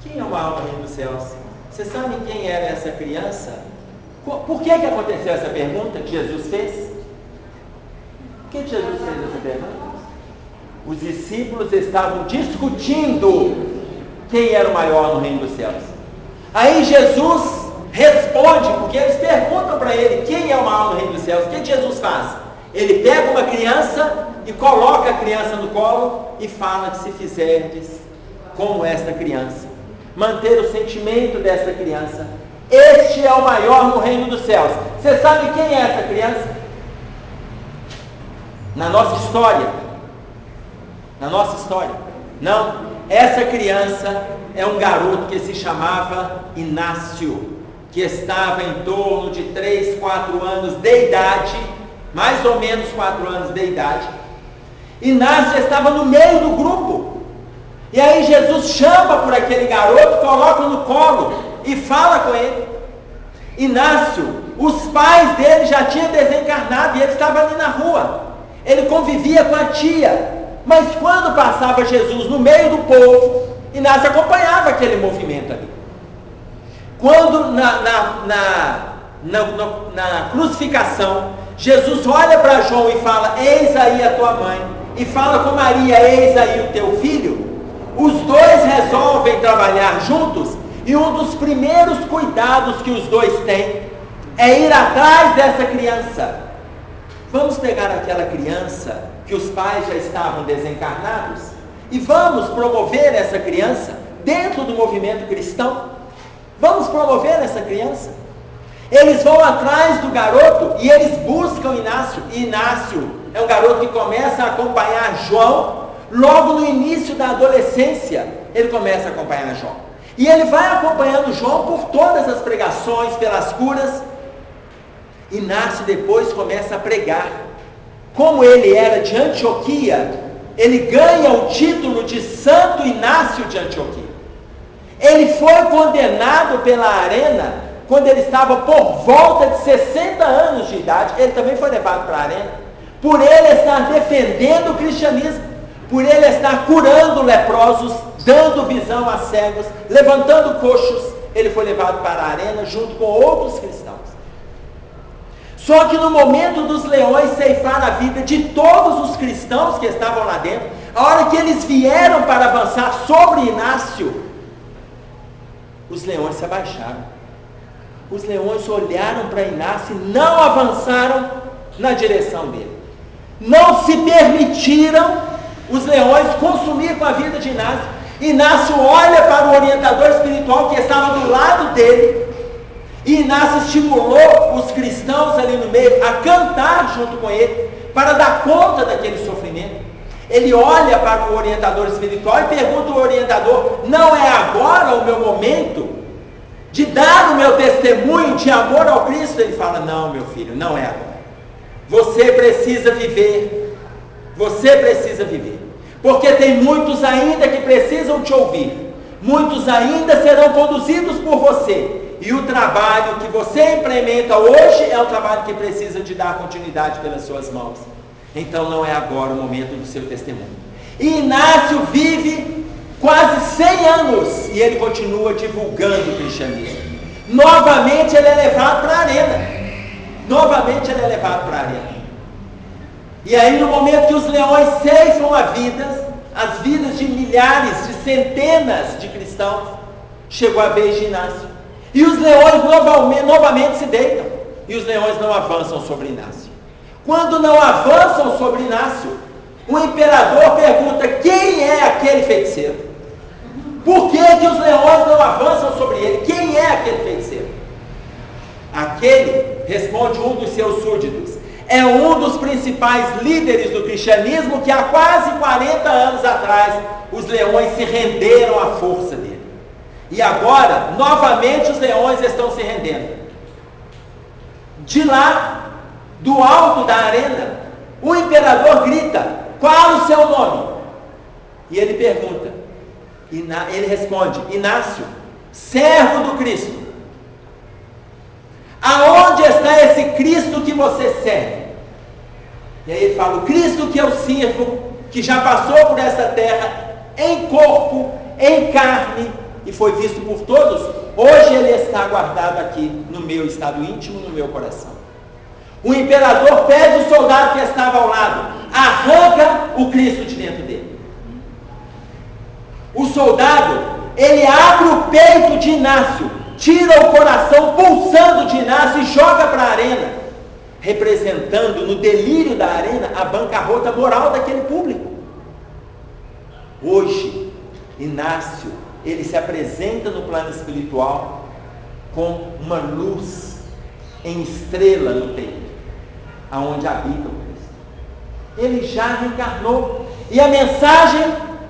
Quem é o maior no reino dos céus? Vocês sabem quem era essa criança? Por que aconteceu essa pergunta que Jesus fez? Por que Jesus fez essa pergunta? Os discípulos estavam discutindo quem era o maior no reino dos céus. Aí Jesus responde, porque eles perguntam para ele quem é o maior no reino dos céus. O que Jesus faz? Ele pega uma criança e coloca a criança no colo e fala que se fizerdes como esta criança, manter o sentimento dessa criança, este é o maior no reino dos céus. Você sabe quem é essa criança? Na nossa história, não, essa criança é um garoto que se chamava Inácio, que estava em torno de 3, 4 anos de idade, mais ou menos 4 anos de idade. Inácio estava no meio do grupo, e aí Jesus chama por aquele garoto, coloca no colo e fala com ele. Inácio, os pais dele já tinham desencarnado e ele estava ali na rua, ele convivia com a tia, mas quando passava Jesus no meio do povo, Inácio acompanhava aquele movimento ali. Quando na crucificação, Jesus olha para João e fala, eis aí a tua mãe, e fala com Maria, eis aí o teu filho. Os dois resolvem trabalhar juntos, e um dos primeiros cuidados que os dois têm é ir atrás dessa criança. Vamos pegar aquela criança que os pais já estavam desencarnados e vamos promover essa criança dentro do movimento cristão. Vamos promover essa criança. Eles vão atrás do garoto e eles buscam Inácio. E Inácio é um garoto que começa a acompanhar João. Logo no início da adolescência, ele começa a acompanhar João. E ele vai acompanhando João por todas as pregações, pelas curas. Inácio depois começa a pregar. Como ele era de Antioquia, ele ganha o título de Santo Inácio de Antioquia. Ele foi condenado pela arena quando ele estava por volta de 60 anos de idade. Ele também foi levado para a arena, por ele estar defendendo o cristianismo, por ele estar curando leprosos, dando visão a cegos, levantando coxos. Ele foi levado para a arena junto com outros cristãos. Só que no momento dos leões ceifar a vida de todos os cristãos que estavam lá dentro, a hora que eles vieram para avançar sobre Inácio, os leões se abaixaram. Os leões olharam para Inácio e não avançaram na direção dele. Não se permitiram os leões consumir com a vida de Inácio. Inácio olha para o orientador espiritual que estava do lado dele, e Inácio estimulou os cristãos ali no meio a cantar junto com ele, para dar conta daquele sofrimento. Ele olha para o orientador espiritual e pergunta ao orientador, não é agora o meu momento de dar o meu testemunho de amor ao Cristo? Ele fala, não, meu filho, não é agora. Você precisa viver, porque tem muitos ainda que precisam te ouvir, muitos ainda serão conduzidos por você, e o trabalho que você implementa hoje é um trabalho que precisa de dar continuidade pelas suas mãos. Então não é agora o momento do seu testemunho. E Inácio vive quase 100 anos e ele continua divulgando o cristianismo. Novamente ele é levado para a arena. E aí no momento que os leões ceifam as vidas de milhares, de centenas de cristãos, chegou a vez de Inácio. E os leões novamente se deitam. E os leões não avançam sobre Inácio. Quando não avançam sobre Inácio, o imperador pergunta, quem é aquele feiticeiro? Por que os leões não avançam sobre ele? Quem é aquele feiticeiro? Aquele, responde um dos seus súditos, é um dos principais líderes do cristianismo que há quase 40 anos atrás os leões se renderam à força dele. E agora, novamente os leões estão se rendendo. De lá, do alto da arena, o imperador grita, qual o seu nome? E ele pergunta, ele responde, Inácio, servo do Cristo. Aonde está esse Cristo que você serve? E aí ele fala, o Cristo que eu sirvo, que já passou por essa terra, em corpo, em carne, e foi visto por todos, hoje ele está guardado aqui no meu estado íntimo, no meu coração. O imperador pede o soldado que estava ao lado, arranca o Cristo de dentro dele. O soldado, ele abre o peito de Inácio, tira o coração pulsando de Inácio e joga para a arena, representando no delírio da arena a bancarrota moral daquele público. Hoje, Inácio, ele se apresenta no plano espiritual com uma luz em estrela no peito, aonde habita o Cristo. Ele já reencarnou. E a mensagem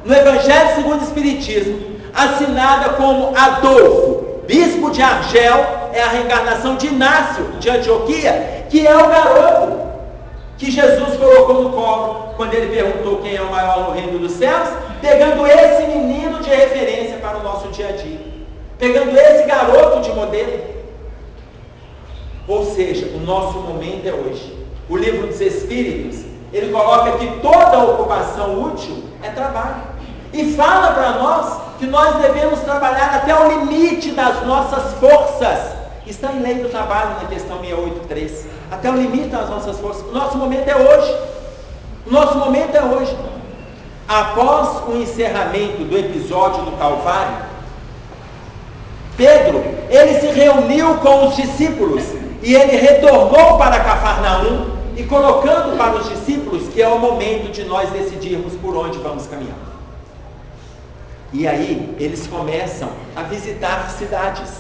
no Evangelho segundo o Espiritismo, assinada como Adolfo, bispo de Argel, é a reencarnação de Inácio de Antioquia, que é o garoto que Jesus colocou no colo quando ele perguntou quem é o maior no reino dos céus, pegando esse menino de referência para o nosso dia a dia, pegando esse garoto de modelo. Ou seja, o nosso momento é hoje. O livro dos Espíritos, ele coloca que toda ocupação útil é trabalho, e fala para nós que nós devemos trabalhar até o limite das nossas forças. Está em Lei do Trabalho, na questão 683. Até o limite das nossas forças. O nosso momento é hoje. O nosso momento é hoje. Após o encerramento do episódio do Calvário, Pedro, ele se reuniu com os discípulos e ele retornou para Cafarnaum e colocando para os discípulos que é o momento de nós decidirmos por onde vamos caminhar. E aí eles começam a visitar cidades.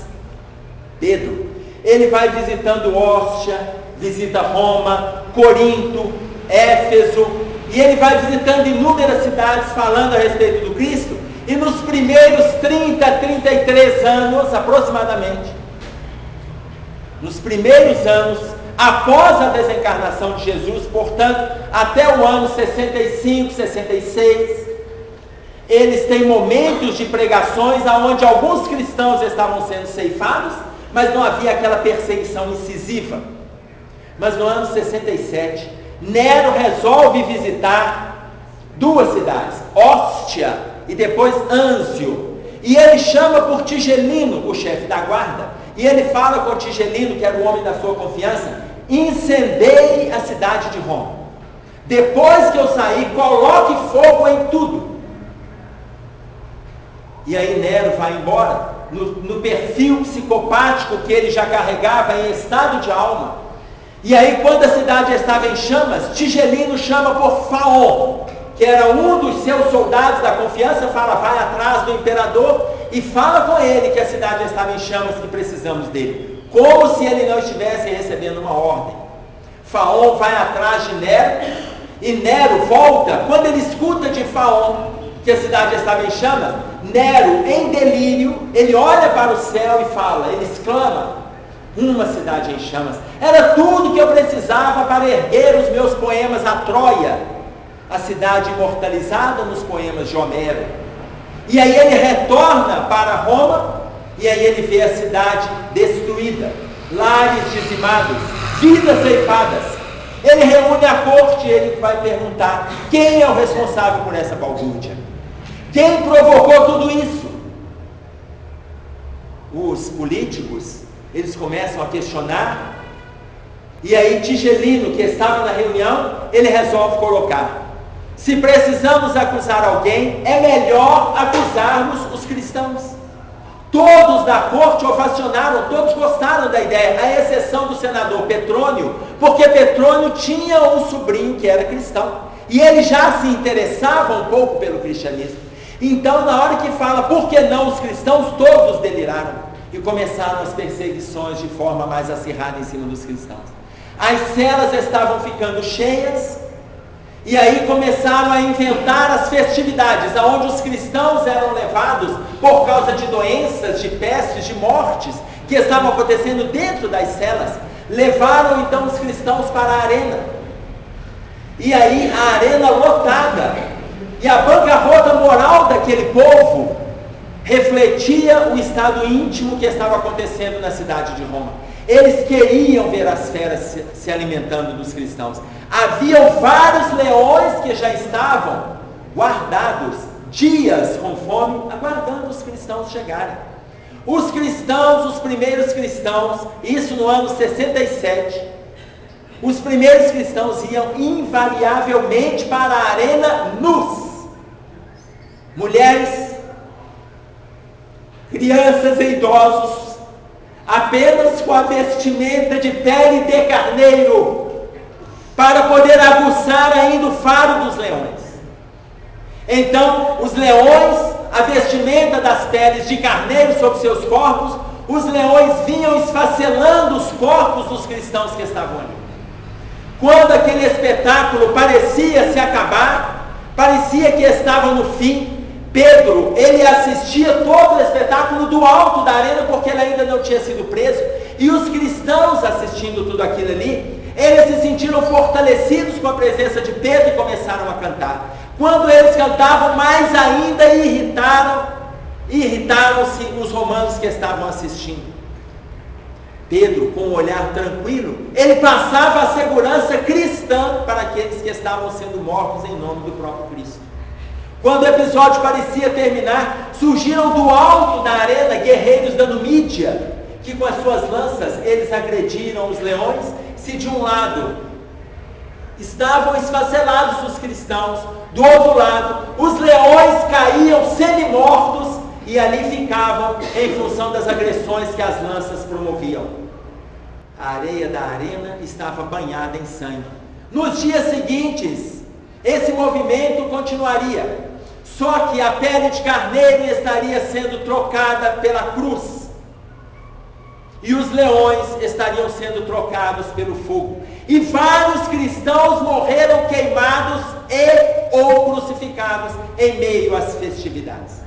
Pedro, ele vai visitando Óstia, visita Roma, Corinto, Éfeso, e ele vai visitando inúmeras cidades falando a respeito do Cristo, e nos primeiros 33 anos, aproximadamente, nos primeiros anos, após a desencarnação de Jesus, portanto, até o ano 65, 66, eles têm momentos de pregações onde alguns cristãos estavam sendo ceifados, mas não havia aquela perseguição incisiva. Mas no ano 67, Nero resolve visitar duas cidades, Óstia e depois Anzio, e ele chama por Tigelino, o chefe da guarda, e ele fala com Tigelino, que era o homem da sua confiança: incendeie a cidade de Roma. Depois que eu sair, coloque fogo em tudo. E aí Nero vai embora, no perfil psicopático que ele já carregava em estado de alma. E aí, quando a cidade estava em chamas, Tigelino chama por Faon, que era um dos seus soldados da confiança, fala: vai atrás do imperador e fala com ele que a cidade estava em chamas, que precisamos dele, como se ele não estivesse recebendo uma ordem. Faon vai atrás de Nero, e Nero volta. Quando ele escuta de Faon que a cidade estava em chamas, Nero, em delírio, ele olha para o céu e fala, ele exclama: uma cidade em chamas, era tudo que eu precisava para erguer os meus poemas a Troia, a cidade imortalizada nos poemas de Homero. E aí ele retorna para Roma, e aí ele vê a cidade destruída, lares dizimados, vidas ceifadas. Ele reúne a corte e ele vai perguntar: quem é o responsável por essa balbúrdia? Quem provocou tudo isso? Os políticos, eles começam a questionar, e aí Tigelino, que estava na reunião, ele resolve colocar: se precisamos acusar alguém, é melhor acusarmos os cristãos. Todos da corte ovacionaram, todos gostaram da ideia, à exceção do senador Petrônio, porque Petrônio tinha um sobrinho que era cristão, e ele já se interessava um pouco pelo cristianismo. Então, na hora que fala, por que não os cristãos, todos deliraram e começaram as perseguições de forma mais acirrada em cima dos cristãos. As celas estavam ficando cheias, e aí começaram a inventar as festividades, aonde os cristãos eram levados por causa de doenças, de pestes, de mortes, que estavam acontecendo dentro das celas. Levaram então os cristãos para a arena, e aí a arena lotada, e a bancarrota moral daquele povo refletia o estado íntimo que estava acontecendo na cidade de Roma. Eles queriam ver as feras se alimentando dos cristãos. Haviam vários leões que já estavam guardados dias com fome, aguardando os cristãos chegarem. Os cristãos, os primeiros cristãos, isso no ano 67, os primeiros cristãos iam invariavelmente para a arena nus. Mulheres, crianças e idosos, apenas com a vestimenta de pele de carneiro, para poder aguçar ainda o faro dos leões. Então, os leões, a vestimenta das peles de carneiro sobre seus corpos, os leões vinham esfacelando os corpos dos cristãos que estavam ali. Quando aquele espetáculo parecia se acabar, parecia que estava no fim, Pedro, ele assistia todo o espetáculo do alto da arena, porque ele ainda não tinha sido preso, e os cristãos assistindo tudo aquilo ali, eles se sentiram fortalecidos com a presença de Pedro e começaram a cantar. Quando eles cantavam, mais ainda irritaram-se os romanos que estavam assistindo. Pedro, com um olhar tranquilo, ele passava a segurança cristã para aqueles que estavam sendo mortos em nome do próprio Cristo. Quando o episódio parecia terminar, surgiram do alto da arena guerreiros da Numídia, que com as suas lanças eles agrediram os leões. Se de um lado estavam esfacelados os cristãos, do outro lado os leões caíam semi-mortos e ali ficavam em função das agressões que as lanças promoviam. A areia da arena estava banhada em sangue. Nos dias seguintes, esse movimento continuaria, só que a pele de carneiro estaria sendo trocada pela cruz, e os leões estariam sendo trocados pelo fogo, e vários cristãos morreram queimados e ou crucificados em meio às festividades.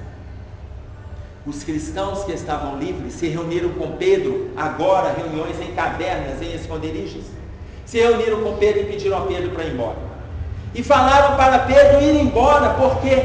Os cristãos que estavam livres se reuniram com Pedro, agora reuniões em cavernas, em esconderijos, se reuniram com Pedro e pediram a Pedro para ir embora, e falaram para Pedro ir embora, porque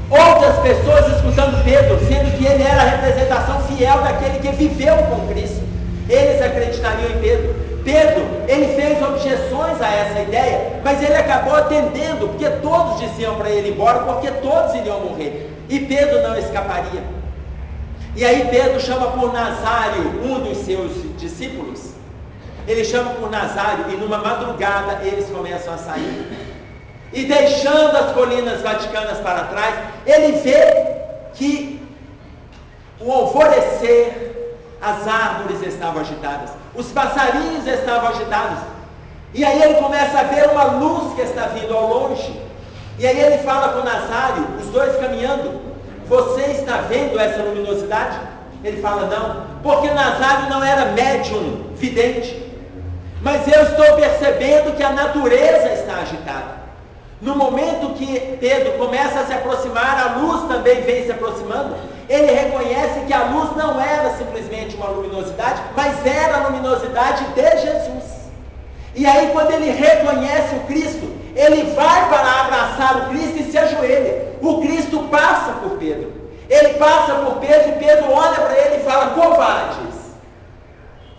outras pessoas escutando Pedro, sendo que ele era a representação fiel daquele que viveu com Cristo, eles acreditariam em Pedro. Pedro, ele fez objeções a essa ideia, mas ele acabou atendendo, porque todos diziam para ele ir embora, porque todos iriam morrer, e Pedro não escaparia. E aí Pedro chama por Nazário, um dos seus discípulos, ele chama por Nazário, e numa madrugada eles começam a sair, e deixando as colinas vaticanas para trás, ele vê que o alvorecer, as árvores estavam agitadas, os passarinhos estavam agitados, e aí ele começa a ver uma luz que está vindo ao longe, e aí ele fala com Nazário, os dois caminhando: você está vendo essa luminosidade? Ele fala: não, porque Nazário não era médium, vidente, mas eu estou percebendo que a natureza está agitada. No momento que Pedro começa a se aproximar, a luz também vem se aproximando, ele reconhece que a luz não era simplesmente uma luminosidade, mas era a luminosidade de Jesus. E aí, quando ele reconhece o Cristo, ele vai para abraçar o Cristo e se ajoelha. O Cristo passa por Pedro, ele passa por Pedro, e Pedro olha para ele e fala: covardes,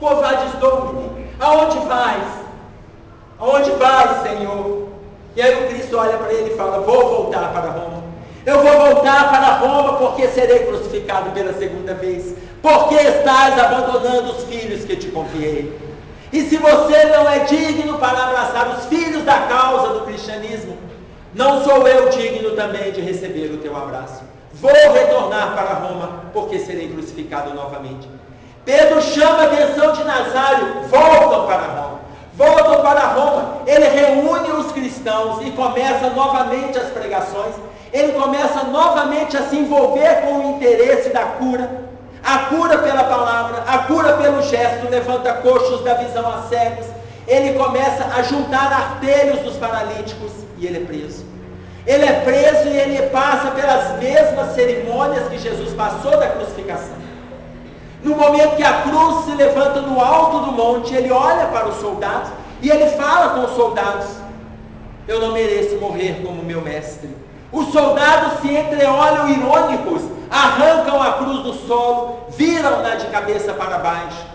covardes Domini, aonde vais? Aonde vais, Senhor? E aí o Cristo olha para ele e fala: vou voltar para Roma. Eu vou voltar para Roma porque serei crucificado pela segunda vez. Porque estás abandonando os filhos que te confiei. E se você não é digno para abraçar os filhos da causa do cristianismo, não sou eu digno também de receber o teu abraço. Vou retornar para Roma porque serei crucificado novamente. Pedro chama a atenção de Nazário: voltam para Roma. Voltam para Roma, ele reúne os cristãos e começa novamente as pregações, ele começa novamente a se envolver com o interesse da cura, a cura pela palavra, a cura pelo gesto, levanta coxos, dá visão a cegos, ele começa a juntar artelhos dos paralíticos, e ele é preso. Ele é preso e ele passa pelas mesmas cerimônias que Jesus passou da crucificação. No momento que a cruz se levanta no alto do monte, ele olha para os soldados e ele fala com os soldados: eu não mereço morrer como meu mestre. Os soldados se entreolham irônicos, arrancam a cruz do solo, viram-na de cabeça para baixo,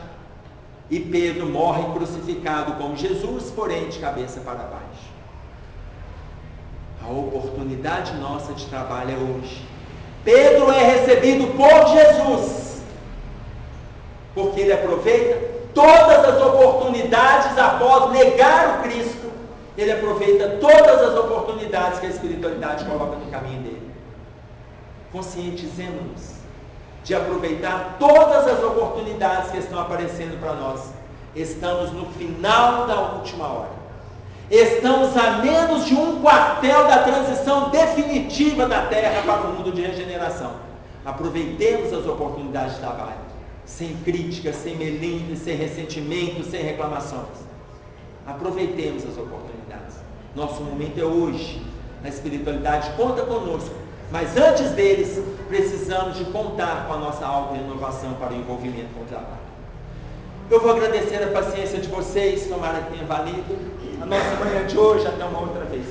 e Pedro morre crucificado como Jesus, porém de cabeça para baixo. A oportunidade nossa de trabalho é hoje. Pedro é recebido por Jesus, porque ele aproveita todas as oportunidades após negar o Cristo. Ele aproveita todas as oportunidades que a espiritualidade coloca no caminho dele. Conscientizemos-nos de aproveitar todas as oportunidades que estão aparecendo para nós. Estamos no final da última hora. Estamos a menos de um quartel da transição definitiva da Terra para o mundo de regeneração. Aproveitemos as oportunidades de trabalho, sem críticas, sem melindres, sem ressentimento, sem reclamações. Aproveitemos as oportunidades. Nosso momento é hoje. A espiritualidade conta conosco, mas antes deles, precisamos de contar com a nossa auto-renovação para o envolvimento com o trabalho. Eu vou agradecer a paciência de vocês, tomara que tenha valido a nossa manhã de hoje. Até uma outra vez.